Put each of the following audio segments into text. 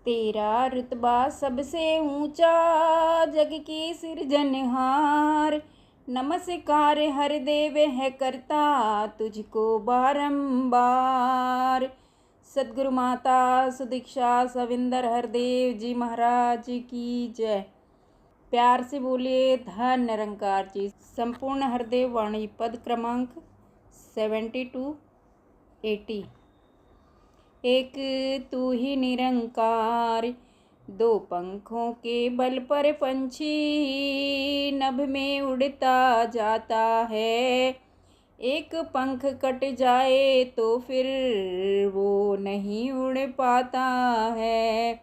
तेरा रुतबा सबसे ऊंचा, जग की सिरजनहार। नमस्कार हर देव है करता, तुझको बारंबार। सद्गुरु माता सुदीक्षा सविंदर हरदेव जी महाराज की जय। प्यार से बोलिए धन निरंकार जी। संपूर्ण हरदेव वाणी पद क्रमांक 72-80। एक तू ही निरंकार, दो पंखों के बल पर पंछी नभ में उड़ता जाता है। एक पंख कट जाए तो फिर वो नहीं उड़ पाता है।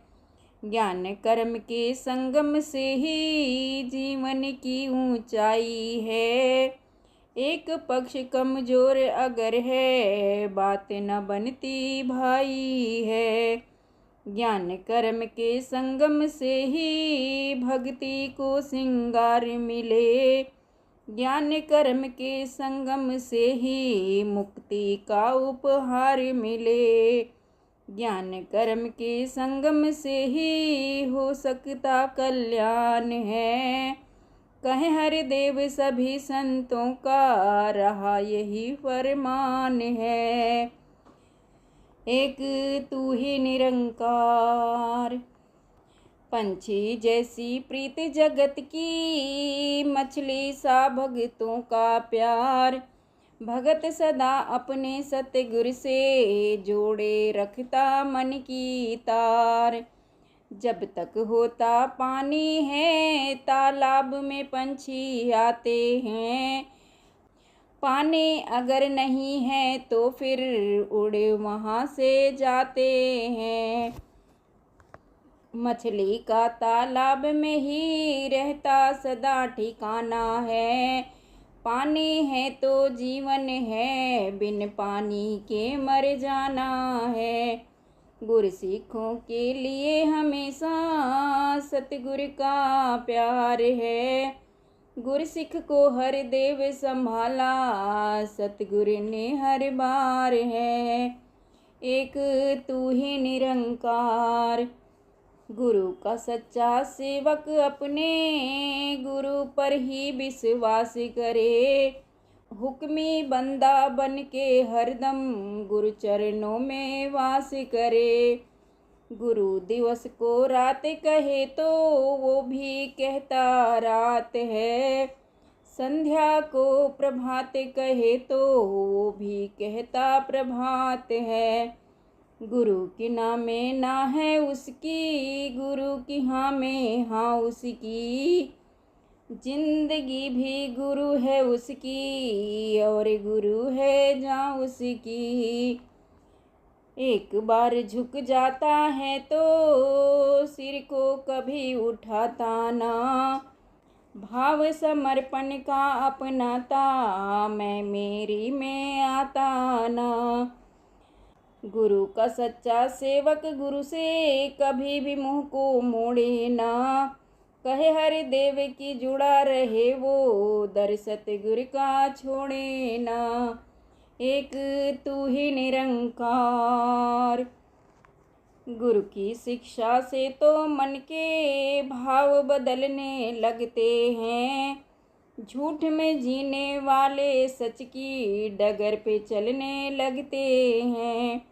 ज्ञान कर्म के संगम से ही जीवन की ऊंचाई है। एक पक्ष कमजोर अगर है, बात न बनती भाई है। ज्ञान कर्म के संगम से ही भक्ति को सिंगार मिले। ज्ञान कर्म के संगम से ही मुक्ति का उपहार मिले। ज्ञान कर्म के संगम से ही हो सकता कल्याण है। कहे हरि देव सभी संतों का, रहा यही फरमान है। एक तू ही निरंकार। पंछी जैसी प्रीत जगत की, मछली सा भगतों का प्यार। भगत सदा अपने सतगुरु से जोड़े रखता मन की तार। जब तक होता पानी है, तालाब में पंछी आते हैं। पानी अगर नहीं है तो फिर उड़े वहाँ से जाते हैं। मछली का तालाब में ही रहता सदा ठिकाना है। पानी है तो जीवन है, बिन पानी के मर जाना है। गुरसिखों के लिए हमेशा सतगुरु का प्यार है। गुरसिख को हर देव संभाला, सतगुरु ने हर बार है। एक तू ही निरंकार। गुरु का सच्चा सेवक अपने गुरु पर ही विश्वास करे। हुक्मी बंदा बन के हरदम गुरु चरणों में वास करे। गुरु दिवस को रात कहे तो वो भी कहता रात है। संध्या को प्रभात कहे तो वो भी कहता प्रभात है। गुरु की नामे ना है उसकी, गुरु की हाँ में हाँ उसकी। जिंदगी भी गुरु है उसकी, और गुरु है जहाँ उसकी। एक बार झुक जाता है तो सिर को कभी उठाता ना। भाव समर्पण का अपनाता, मैं मेरी में आता ना। गुरु का सच्चा सेवक गुरु से कभी भी मुंह को मोड़े ना। कहे हरि देव की जुड़ा रहे वो, दर सतगुरु का छोड़े ना। एक तू ही निरंकार। गुरु की शिक्षा से तो मन के भाव बदलने लगते हैं। झूठ में जीने वाले सच की डगर पे चलने लगते हैं।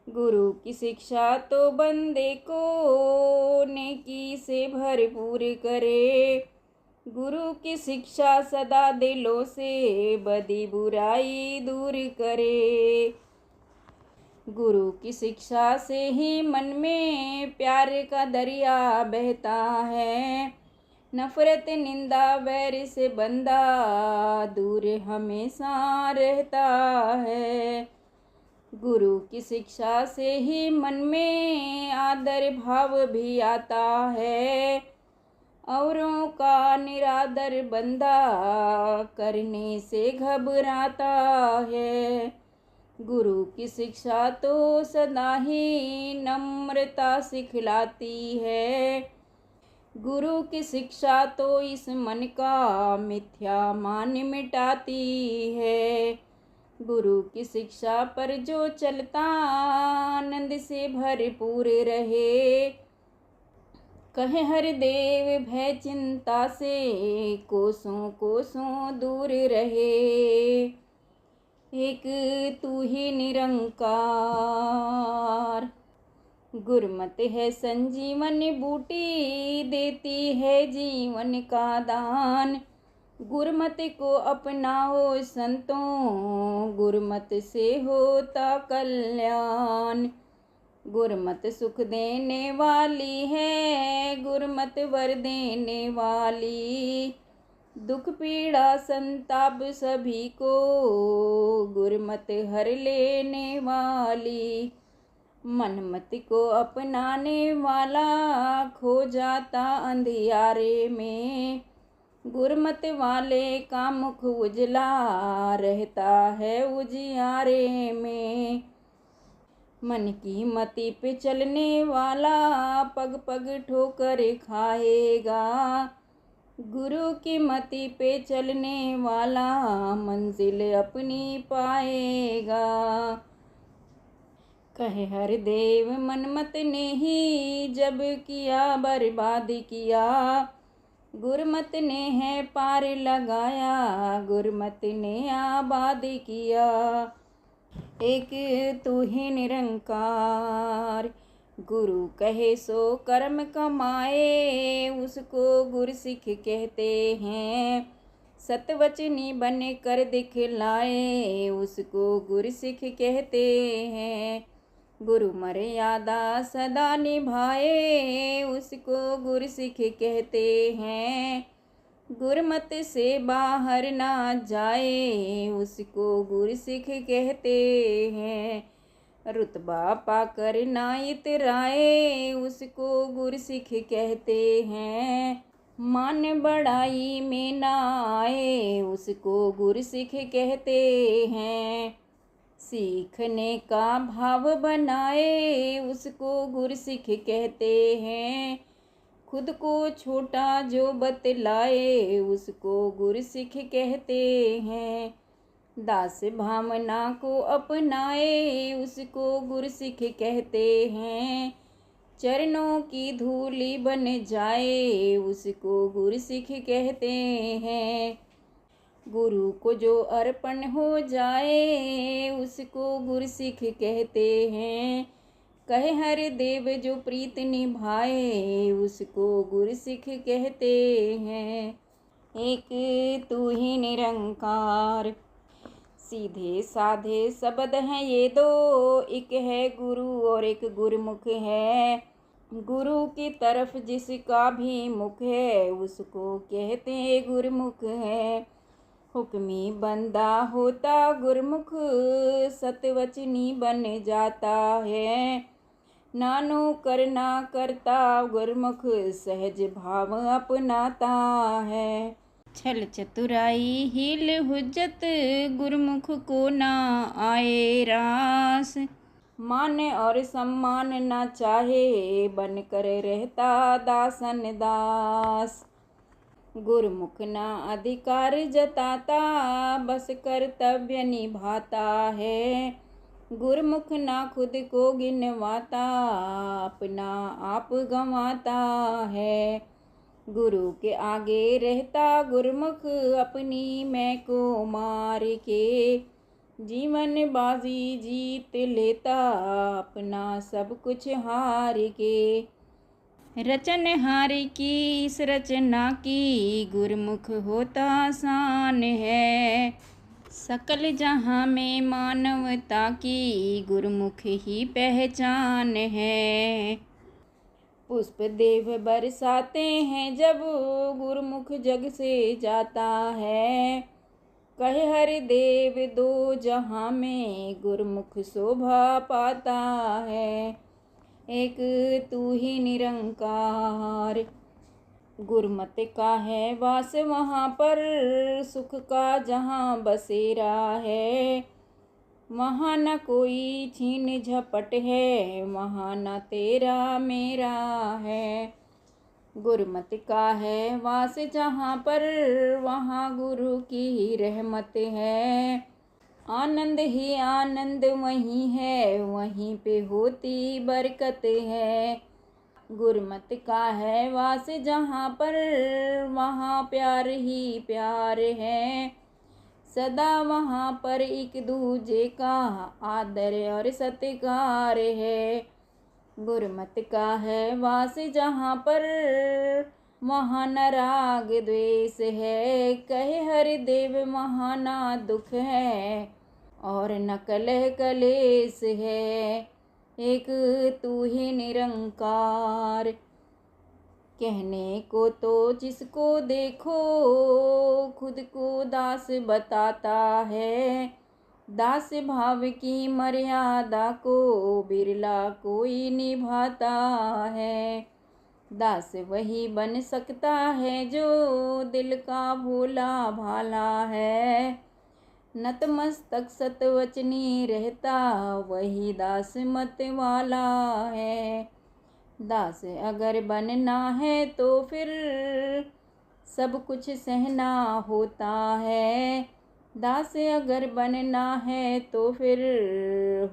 गुरु की शिक्षा तो बंदे को नेकी से भरपूर करे। गुरु की शिक्षा सदा दिलों से बदी बुराई दूर करे। गुरु की शिक्षा से ही मन में प्यार का दरिया बहता है। नफरत निंदा वैर से बंदा दूर हमेशा रहता है। गुरु की शिक्षा से ही मन में आदर भाव भी आता है। औरों का निरादर बंदा करने से घबराता है। गुरु की शिक्षा तो सदा ही नम्रता सिखलाती है। गुरु की शिक्षा तो इस मन का मिथ्या मान मिटाती है। गुरु की शिक्षा पर जो चलता आनंद से भरपूर रहे। कहे हर देव भय चिंता से कोसों कोसों दूर रहे। एक तू ही निरंकार। गुरमत है संजीवन बूटी, देती है जीवन का दान। गुरमत को अपनाओ संतों, गुरमत से होता कल्याण। गुरमत सुख देने वाली है, गुरमत वर देने वाली। दुख पीड़ा संताप सभी को, गुरमत हर लेने वाली। मनमत को अपनाने वाला खो जाता अंधियारे में। गुरमत वाले का मुख उजला रहता है उजियारे में। मन की मति पे चलने वाला पग पग ठोकर खाएगा। गुरु की मति पे चलने वाला मंजिल अपनी पाएगा। कहे हर देव मनमत ने ही जब किया बर्बाद किया। गुरमत ने है पार लगाया, गुरमत ने आबाद किया। एक तू ही निरंकार। गुरु कहे सो कर्म कमाए, उसको गुरसिख कहते हैं। सतवचनी बन कर दिखलाए, उसको गुरसिख कहते हैं। गुरु मर्यादा सदा निभाए, उसको गुरसिख कहते हैं। गुरमत से बाहर ना जाए, उसको गुरसिख कहते हैं। रुतबा पाकर ना इतराए, उसको गुरसिख कहते हैं। मान बढ़ाई में ना आए, उसको गुरसिख कहते हैं। सीखने का भाव बनाए, उसको गुरसिख कहते हैं। खुद को छोटा जो बतलाए, उसको गुरसिख कहते हैं। दास भावना को अपनाए, उसको गुरसिख कहते हैं। चरणों की धूली बन जाए, उसको गुरसिख कहते हैं। गुरु को जो अर्पण हो जाए, उसको गुरसिख कहते हैं। कहे हर देव जो प्रीत निभाए, उसको गुरसिख कहते हैं। एक तू ही निरंकार। सीधे साधे शब्द हैं ये दो, एक है गुरु और एक गुरमुख है। गुरु की तरफ जिसका भी मुख है, उसको कहते गुरमुख है। हुक्मी बंदा होता गुरमुख, सतवचनी बन जाता है। नानो करना करता गुरमुख, सहज भाव अपनाता है। छल चतुराई हील हुज्जत, गुरमुख को ना आए रास। मान और सम्मान ना चाहे, बन कर रहता दासन दास। गुरमुख ना अधिकार जताता, बस कर्तव्य निभाता है। गुरमुख ना खुद को गिनवाता, अपना आप गंवाता है। गुरु के आगे रहता गुरमुख, अपनी मैं को मार के। जीवन बाजी जीत लेता, अपना सब कुछ हार के। रचनहार की इस रचना की, गुरमुख होता आसान है। सकल जहाँ में मानवता की, गुरमुख ही पहचान है। पुष्प देव बरसाते हैं जब, गुरमुख जग से जाता है। कहे हर देव दो जहाँ में, गुरमुख शोभा पाता है। एक तू ही निरंकार। गुरमत का है वास वहाँ पर, सुख का जहाँ बसेरा है। वहाँ न कोई छीन झपट है, वहाँ न तेरा मेरा है। गुरमत का है वास जहाँ पर, वहाँ गुरु की रहमत है। आनंद ही आनंद वहीं है, वहीं पे होती बरकत है। गुरमत का है वास जहाँ पर, वहाँ प्यार ही प्यार है। सदा वहाँ पर एक दूजे का आदर और सत्कार है। गुरमत का है वास जहाँ पर, वहाँ न राग द्वेष है। कहे हरि देव वहाँ ना दुख है, और न कलह कलेश है। एक तू ही निरंकार। कहने को तो जिसको देखो, खुद को दास बताता है। दास भाव की मर्यादा को बिरला कोई निभाता है। दास वही बन सकता है जो दिल का भोला भाला है। नतमस्तक सतवचनी रहता, वही दास मत वाला है। दास अगर बनना है तो फिर सब कुछ सहना होता है। दास अगर बनना है तो फिर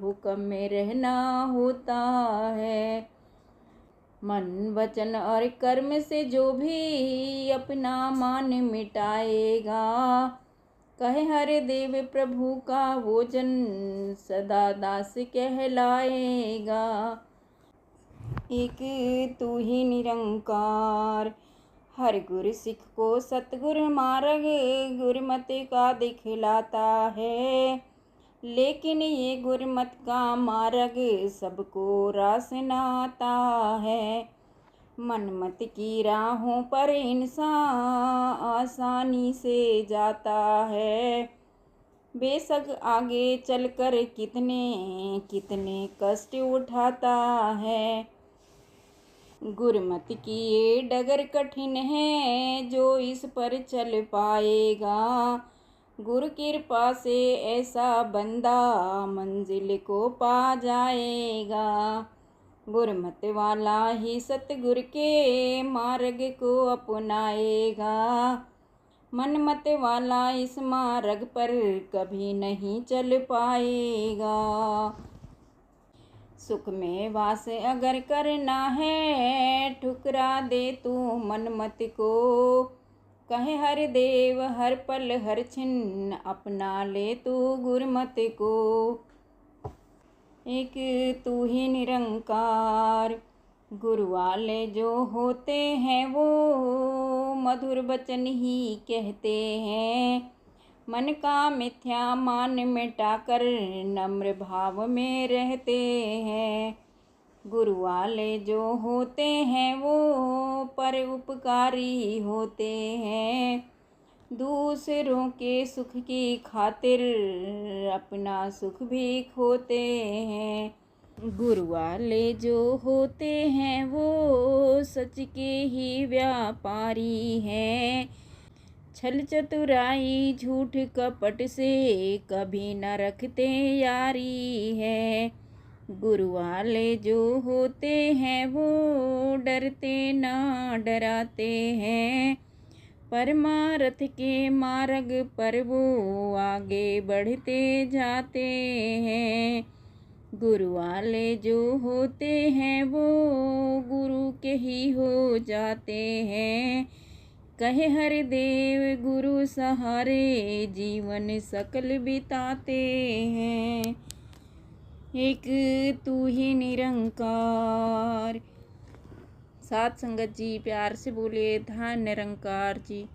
हुक्म में रहना होता है। मन वचन और कर्म से जो भी अपना मान मिटाएगा, कहे हरे देव प्रभु का वो जन सदा दास कहलाएगा। एक तू ही निरंकार। हर गुर सिख को सतगुर मार्ग गुरमत का दिखलाता है। लेकिन ये गुरमत का मार्ग सबको रास न आता है। मनमत की राहों पर इंसान आसानी से जाता है। बेशक आगे चलकर कितने कितने कष्ट उठाता है। गुरमत की ये डगर कठिन है, जो इस पर चल पाएगा। गुरु कृपा से ऐसा बंदा मंजिल को पा जाएगा। गुरमत वाला ही सतगुर के मार्ग को अपनाएगा। मनमत वाला इस मार्ग पर कभी नहीं चल पाएगा। सुख में वास अगर करना है, ठुकरा दे तू मनमत को। कहे हर देव हर पल हर छिन, अपना ले तू गुरमत को। एक तू ही निरंकार। गुरु वाले जो होते हैं वो मधुर वचन ही कहते हैं। मन का मिथ्या मान मिटाकर नम्र भाव में रहते हैं। गुरु वाले जो होते हैं वो पर उपकारी होते हैं। दूसरों के सुख की खातिर अपना सुख भी खोते हैं। गुरु वाले जो होते हैं वो सच के ही व्यापारी हैं। छल चतुराई झूठ कपट से कभी न रखते यारी है। गुरु वाले जो होते हैं वो डरते ना डराते हैं। परमार्थ के मार्ग पर वो आगे बढ़ते जाते हैं। गुरु वाले जो होते हैं वो गुरु के ही हो जाते हैं। कहे हर देव गुरु सहारे जीवन सकल बिताते हैं। एक तू ही निरंकार। साथ संगत जी प्यार से बोले धन निरंकार जी।